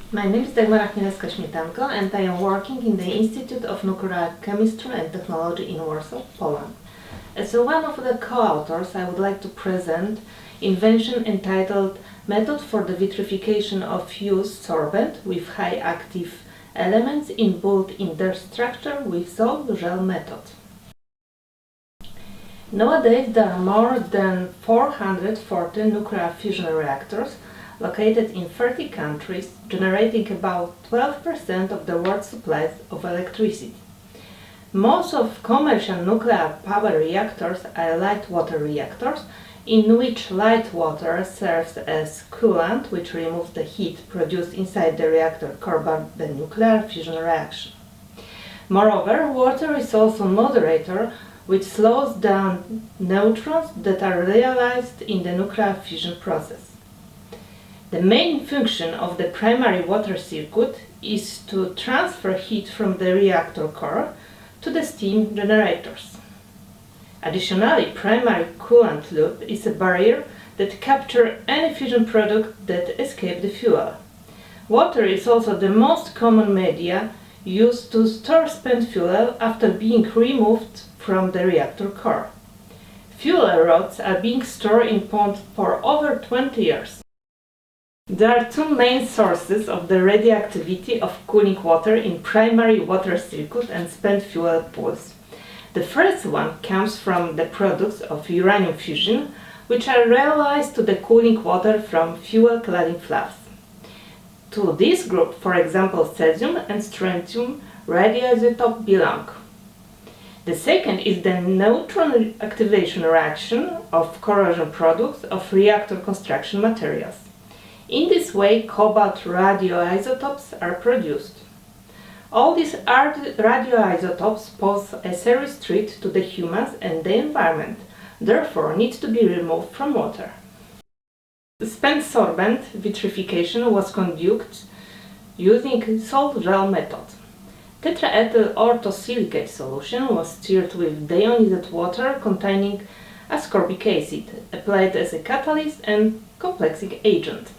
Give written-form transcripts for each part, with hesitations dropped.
My name is Dagmara Chmielewska-Śmietanko and I am working in the Institute of Nuclear Chemistry and Technology in Warsaw, Poland. As one of the co-authors, I would like to present invention entitled Method for the Vitrification of Fused Sorbent with High Active Elements Inbuilt in their Structure with Salt Gel Method. Nowadays there are more than 440 nuclear fusion reactors located in 30 countries, generating about 12% of the world's supply of electricity. Most of commercial nuclear power reactors are light water reactors, in which light water serves as coolant, which removes the heat produced inside the reactor core by the nuclear fusion reaction. Moreover, water is also a moderator, which slows down neutrons that are realized in the nuclear fusion process. The main function of the primary water circuit is to transfer heat from the reactor core to the steam generators. Additionally, primary coolant loop is a barrier that captures any fusion product that escapes the fuel. Water is also the most common media used to store spent fuel after being removed from the reactor core. Fuel rods are being stored in ponds for over 20 years. There are two main sources of the radioactivity of cooling water in primary water circuit and spent fuel pools. The first one comes from the products of uranium fusion, which are realized to the cooling water from fuel cladding flaps. To this group, for example, cesium and strontium radioisotope belong. The second is the neutron activation reaction of corrosion products of reactor construction materials. In this way, cobalt radioisotopes are produced. All these radioisotopes pose a serious threat to the humans and the environment, therefore need to be removed from water. The spent sorbent vitrification was conducted using salt gel method. Tetraethyl orthosilicate solution was stirred with deionized water containing ascorbic acid, applied as a catalyst and complexing agent.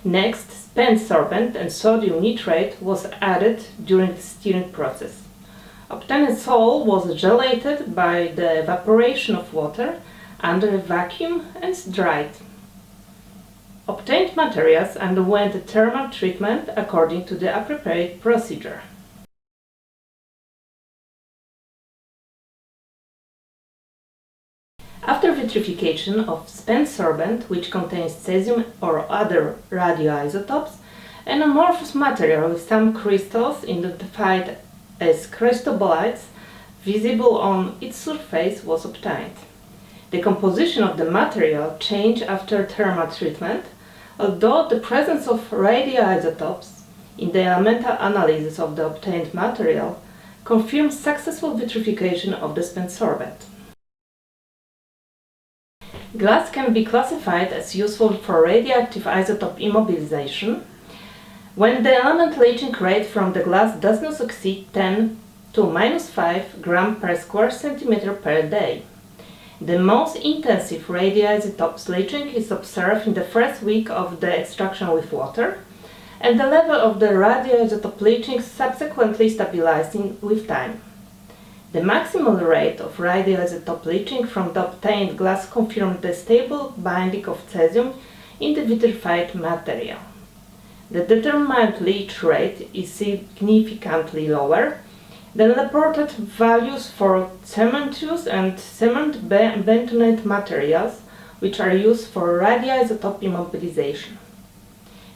Next, spent sorbent and sodium nitrate was added during the stirring process. Obtained salt was gelated by the evaporation of water under a vacuum and dried. Obtained materials underwent a thermal treatment according to the appropriate procedure. After vitrification of spent sorbent, which contains cesium or other radioisotopes, an amorphous material with some crystals identified as crystobolites visible on its surface was obtained. The composition of the material changed after thermal treatment, although the presence of radioisotopes in the elemental analysis of the obtained material confirms successful vitrification of the spent sorbent. Glass can be classified as useful for radioactive isotope immobilization when the element leaching rate from the glass does not exceed 10 to -5 grams per square centimeter per day. The most intensive radioisotopes leaching is observed in the first week of the extraction with water, and the level of the radioisotope leaching subsequently stabilizing with time. The maximal rate of radioisotope leaching from the obtained glass confirmed the stable binding of cesium in the vitrified material. The determined leach rate is significantly lower than reported values for cementitious and cement bentonite materials, which are used for radioisotope immobilization.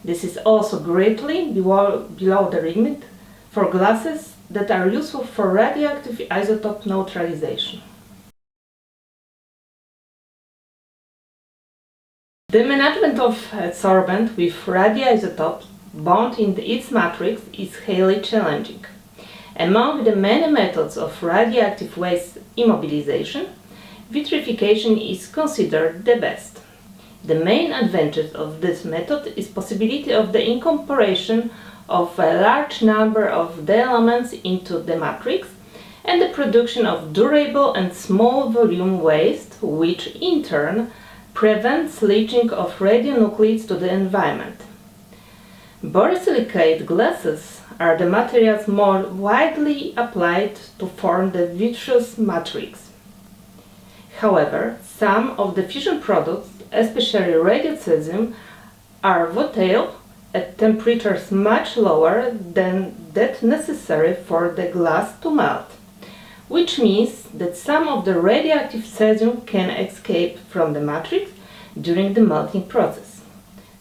This is also greatly below the limit for glasses that are useful for radioactive isotope neutralization. The management of sorbent with radioisotopes bound in its matrix is highly challenging. Among the many methods of radioactive waste immobilization, vitrification is considered the best. The main advantage of this method is possibility of the incorporation of a large number of the elements into the matrix and the production of durable and small volume waste, which in turn prevents leaching of radionuclides to the environment. Borosilicate glasses are the materials more widely applied to form the vitreous matrix. However, some of the fusion products, especially radiocesium, are volatile at temperatures much lower than that necessary for the glass to melt, which means that some of the radioactive cesium can escape from the matrix during the melting process.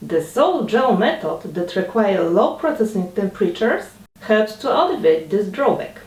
The salt gel method that requires low processing temperatures helps to alleviate this drawback.